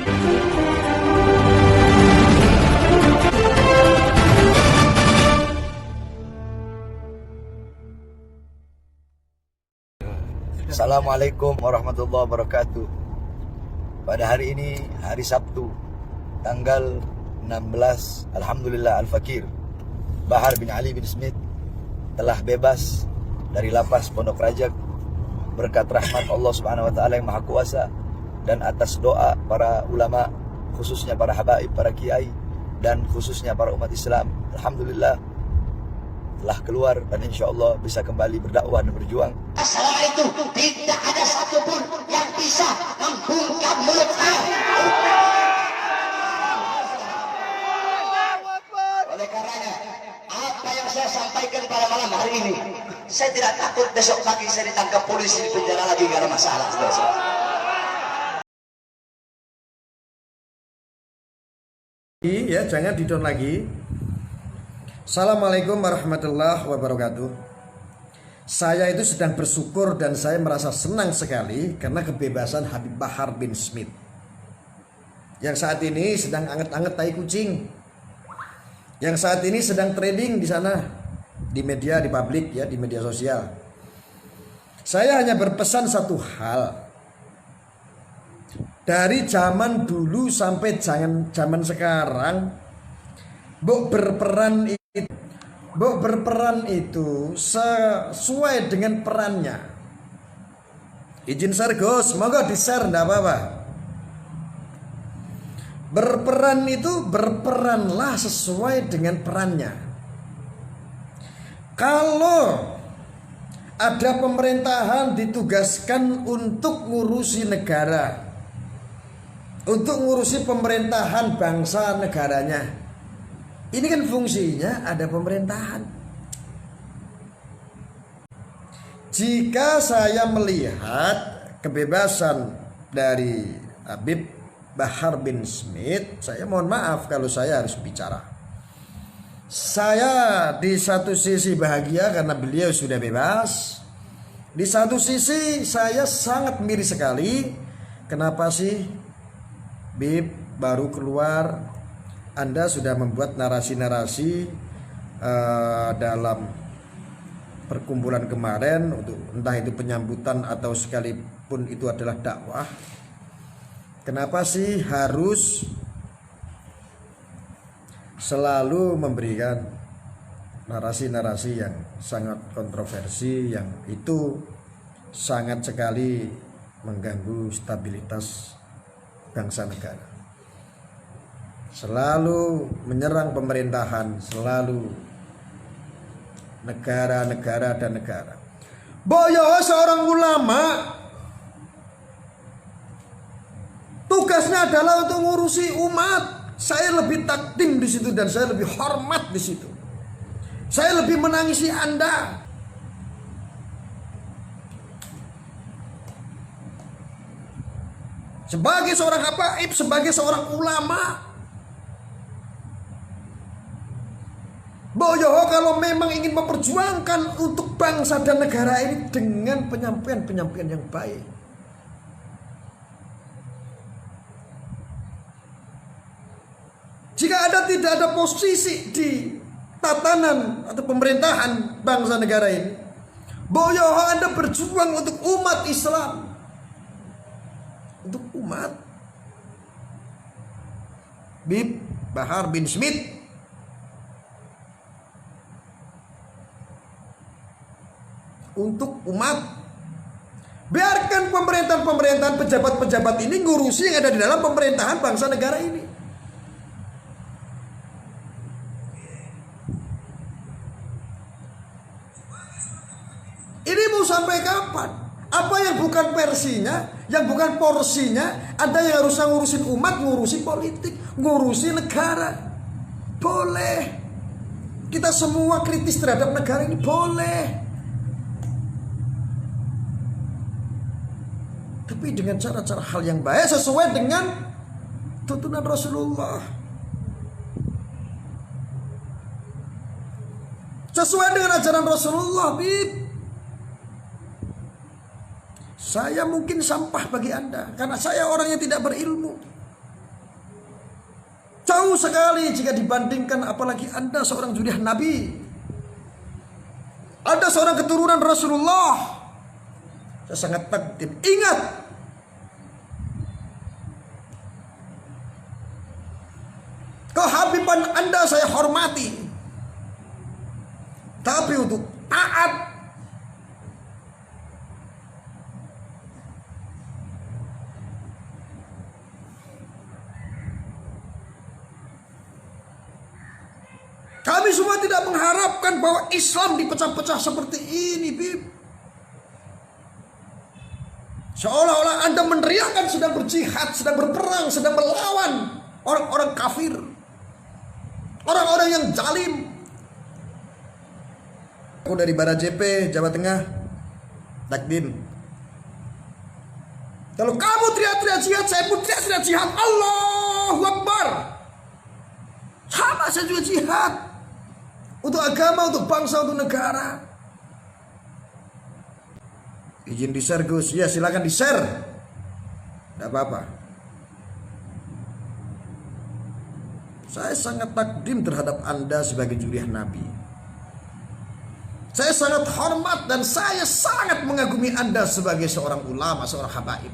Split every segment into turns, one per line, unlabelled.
Assalamualaikum warahmatullahi wabarakatuh. Pada hari ini, hari Sabtu, tanggal 16, Alhamdulillah Al-Fakir Bahar bin Ali bin Smith telah bebas dari lapas Pondok Rajak berkat rahmat Allah Subhanahu wa taala yang Maha Kuasa dan atas doa para ulama, khususnya para habaib, para kiai, dan khususnya para umat Islam. Alhamdulillah telah keluar dan insya Allah bisa kembali berdakwah dan berjuang.
Masalah itu tidak ada satupun yang bisa membungkam mulut saya. Oleh karenanya, apa yang saya sampaikan pada malam hari ini, saya tidak takut besok pagi saya ditangkap polisi di penjara lagi, gak ada masalah.
Ya, jangan di-down lagi. Assalamualaikum warahmatullahi wabarakatuh. Saya itu sedang bersyukur dan saya merasa senang sekali karena kebebasan Habib Bahar bin Smith yang saat ini sedang anget-anget tai kucing, yang saat ini sedang trending di sana, di media, di publik, ya, di media sosial. Saya hanya berpesan satu hal. Dari zaman dulu sampai zaman sekarang, Mbok berperan itu sesuai dengan perannya. Izin share Gus, monggo di-share, enggak apa-apa. Berperan itu berperanlah sesuai dengan perannya. Kalau ada pemerintahan ditugaskan untuk ngurusi negara, untuk ngurusi pemerintahan bangsa negaranya, ini kan fungsinya ada pemerintahan. Jika saya melihat kebebasan dari Habib Bahar bin Smith, saya mohon maaf kalau saya harus bicara. Saya di satu sisi bahagia karena beliau sudah bebas. Di satu sisi saya sangat miris sekali. Kenapa sih Bib baru keluar? Anda sudah membuat narasi-narasi dalam perkumpulan kemarin, untuk entah itu penyambutan atau sekalipun itu adalah dakwah. Kenapa sih harus selalu memberikan narasi-narasi yang sangat kontroversi, yang itu sangat sekali mengganggu stabilitas bangsa negara? Selalu menyerang pemerintahan, selalu negara dan negara. Boyo seorang ulama tugasnya adalah untuk ngurusi umat. Saya lebih takdim di situ dan saya lebih hormat di situ. Saya lebih menangisi Anda. Sebagai seorang habaib, sebagai seorang ulama, Boyo kalau memang ingin memperjuangkan untuk bangsa dan negara ini dengan penyampaian yang baik. Jika tidak ada posisi di tatanan atau pemerintahan bangsa negara ini, Boyo Anda berjuang untuk umat Islam, untuk umat. Habib Bahar bin Smith untuk umat. Biarkan pemerintahan-pemerintahan, pejabat-pejabat ini ngurusi yang ada di dalam pemerintahan bangsa negara ini. Ini mau sampai kapan? Apa yang bukan versinya, yang bukan porsinya, ada yang harus ngurusin umat, ngurusi politik, ngurusi negara. Boleh. Kita semua kritis terhadap negara ini, boleh. Tapi dengan cara-cara hal yang baik, sesuai dengan tuntunan Rasulullah, sesuai dengan ajaran Rasulullah. Bib, saya mungkin sampah bagi Anda karena saya orang yang tidak berilmu. Jauh sekali jika dibandingkan, apalagi Anda seorang zuriat Nabi. Anda seorang keturunan Rasulullah. Saya sangat takdim. Ingat, kehabiban Anda saya hormati. Tapi untuk taat, kami semua tidak mengharapkan bahwa Islam dipecah-pecah seperti ini, Bib. Seolah-olah Anda meneriakkan sedang berjihad, sedang berperang, sedang melawan orang-orang kafir, orang-orang yang zalim. Aku dari Barat JP, Jawa Tengah, takdim. Kalau kamu teriak-teriak jihad, saya pun teriak-teriak jihad. Allahu Akbar. Sama, saya juga jihad. Untuk agama, untuk bangsa, untuk negara. Izin di-share, Gus? Ya, silakan di-share. Tidak apa-apa. Saya sangat takdim terhadap Anda sebagai zuriat Nabi. Saya sangat hormat dan saya sangat mengagumi Anda sebagai seorang ulama, seorang habaib.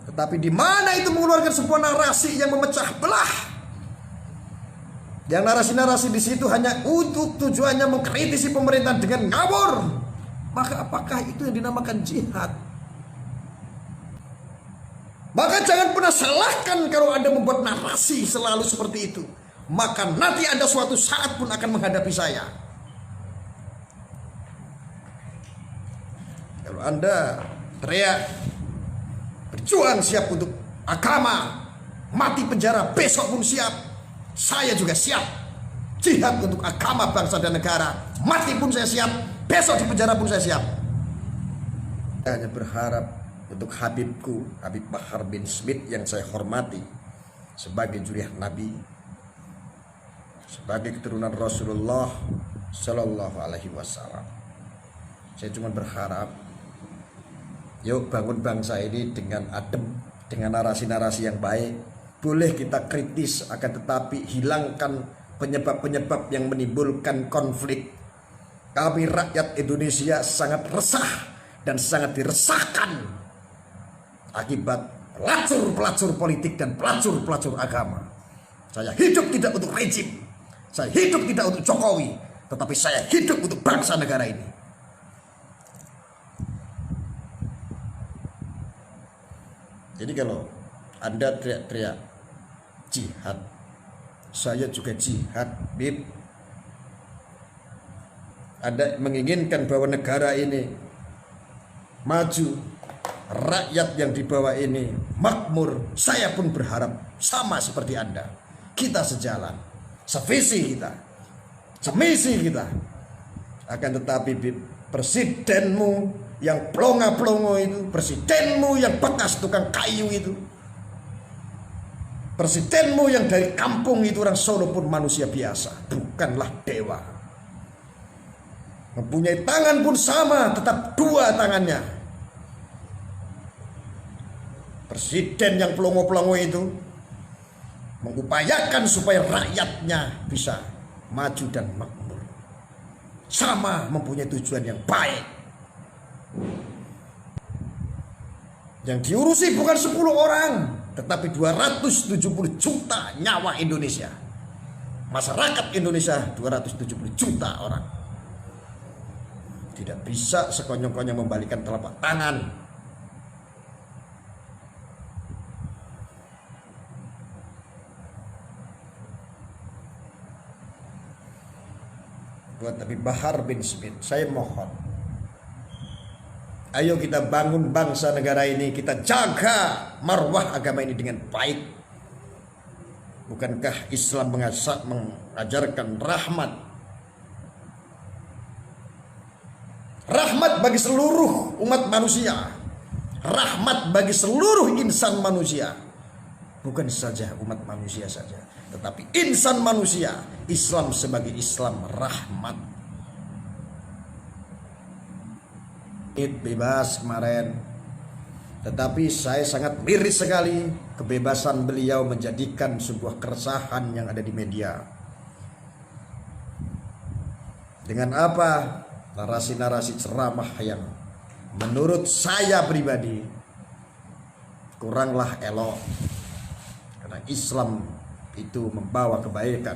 Tetapi di mana itu mengeluarkan sebuah narasi yang memecah belah, yang narasi-narasi di situ hanya untuk tujuannya mengkritisi pemerintah dengan ngawur, maka apakah itu yang dinamakan jihad? Maka jangan pernah salahkan kalau Anda membuat narasi selalu seperti itu. Maka nanti Anda suatu saat pun akan menghadapi saya. Kalau Anda teriak berjuang siap untuk agama, mati penjara besok pun siap, saya juga siap. Jihad untuk agama, bangsa dan negara, mati pun saya siap, besok di penjara pun saya siap. Saya hanya berharap untuk Habibku, Habib Bahar bin Smith yang saya hormati sebagai zuriat Nabi, sebagai keturunan Rasulullah Shallallahu Alaihi Wasallam. Saya cuma berharap, yuk bangun bangsa ini dengan adem, dengan narasi-narasi yang baik. Boleh kita kritis, akan tetapi hilangkan penyebab-penyebab yang menimbulkan konflik. Kami rakyat Indonesia sangat resah dan sangat diresahkan akibat pelacur-pelacur politik dan pelacur-pelacur agama. Saya hidup tidak untuk rejim, saya hidup tidak untuk Jokowi, tetapi saya hidup untuk bangsa negara ini. Jadi kalau Anda teriak-teriak jihad, saya juga jihad, Bib. Anda menginginkan bahwa negara ini maju, rakyat yang di bawah ini makmur, saya pun berharap sama seperti Anda. Kita sejalan, sevisi kita, semisi kita. Akan tetapi, Bib, presidenmu yang plonga-plongo itu, presidenmu yang bekas tukang kayu itu, presidenmu yang dari kampung itu, orang Solo pun manusia biasa, bukanlah dewa. Mempunyai tangan pun sama, tetap dua tangannya. Presiden yang pelongo-pelongo itu mengupayakan supaya rakyatnya bisa maju dan makmur. Sama mempunyai tujuan yang baik. Yang diurusi bukan 10 orang, tetapi 270 juta nyawa Indonesia. Masyarakat Indonesia 270 juta orang. Tidak bisa sekonyong-konyong membalikan telapak tangan. Buat Habib Bahar bin Smith, saya mohon, ayo kita bangun bangsa negara ini, kita jaga marwah agama ini dengan baik. Bukankah Islam mengajarkan rahmat? Rahmat bagi seluruh umat manusia, rahmat bagi seluruh insan manusia. Bukan saja umat manusia saja, tetapi insan manusia. Islam sebagai Islam rahmat. Id bebas kemarin, Tetapi saya sangat miris sekali kebebasan beliau menjadikan sebuah keresahan yang ada di media. Dengan apa? Narasi-narasi ceramah yang menurut saya pribadi kuranglah elok. Karena Islam itu membawa kebaikan,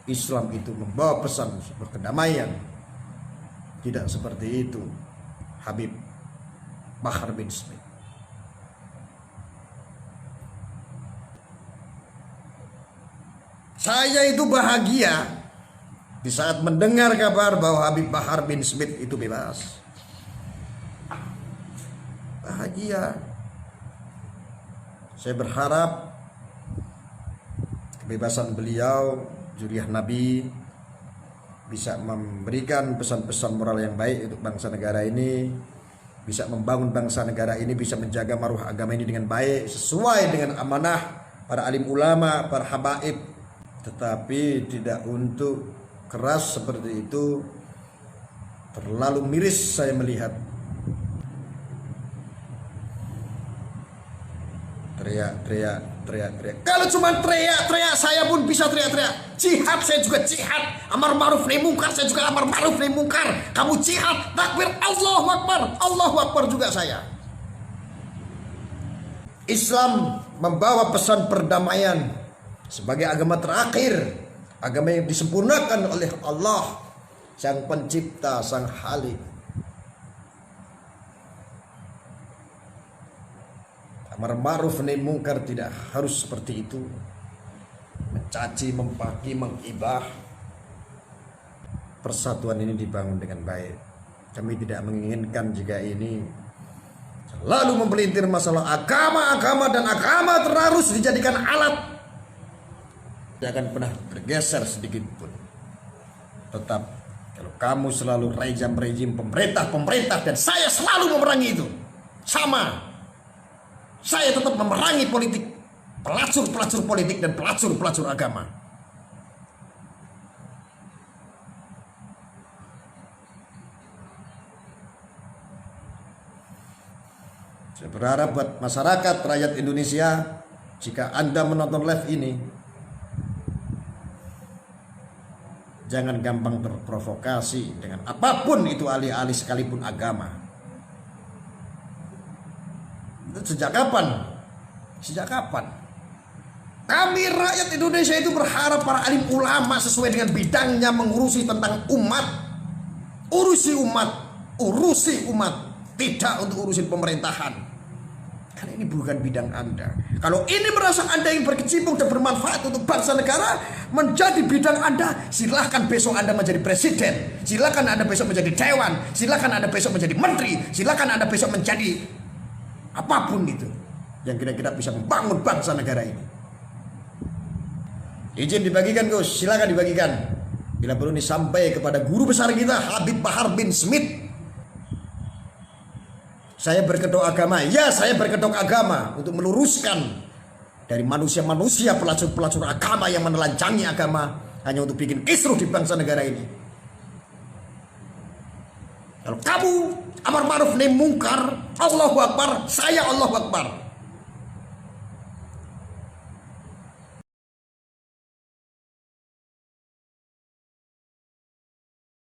Islam itu membawa pesan sebuah kedamaian. Tidak seperti itu Habib Bahar bin Smith. Saya itu bahagia di saat mendengar kabar bahwa Habib Bahar bin Smith itu bebas. Bahagia. Saya berharap kebebasan beliau, Zuriyah Nabi, bisa memberikan pesan-pesan moral yang baik untuk bangsa negara ini, bisa membangun bangsa negara ini, bisa menjaga maruah agama ini dengan baik sesuai dengan amanah para alim ulama, para habaib, tetapi tidak untuk keras seperti itu. Terlalu miris saya melihat teriak. Kalau cuma teriak saya pun bisa teriak. Jihad saya juga jihad. Amar ma'ruf nahi mungkar saya juga amar ma'ruf nahi mungkar. Kamu jihad, takbir Allahu Akbar, Allahu Akbar juga saya. Islam membawa pesan perdamaian sebagai agama terakhir, agama yang disempurnakan oleh Allah, Sang Pencipta, Sang Khalik. Amar ma'ruf nahi mungkar tidak harus seperti itu. Mencaci, memaki, mengibah. Persatuan ini dibangun dengan baik. Kami tidak menginginkan jika ini selalu mempelintir masalah agama dan agama terus dijadikan alat. Tidak akan pernah bergeser sedikit pun. Tetap kalau kamu selalu rejim pemerintah dan saya selalu memerangi itu. Sama. Saya tetap memerangi politik, pelacur politik dan pelacur agama. Saya berharap buat masyarakat rakyat Indonesia, jika Anda menonton live ini, jangan gampang terprovokasi dengan apapun itu, alih-alih sekalipun agama. Sejak kapan? Kami rakyat Indonesia itu berharap para alim ulama sesuai dengan bidangnya mengurusi tentang umat. Urusi umat, tidak untuk urusin pemerintahan. Karena ini bukan bidang Anda. Kalau ini merasa Anda yang berkecimpung dan bermanfaat untuk bangsa negara, menjadi bidang Anda, silahkan besok Anda menjadi presiden, silahkan Anda besok menjadi dewan, silahkan Anda besok menjadi menteri, silahkan Anda besok menjadi apapun itu yang kira-kira bisa membangun bangsa negara ini. Izin dibagikan Gus, silakan dibagikan. Bila perlu ini sampai kepada guru besar kita Habib Bahar bin Smith. Saya berkedok agama, ya saya berkedok agama untuk meluruskan dari manusia-manusia pelacur agama yang menelanjangi agama hanya untuk bikin kisruh di bangsa negara ini. Kalau kamu amar ma'ruf nahi mungkar, Allahu Akbar, saya Allahu Akbar.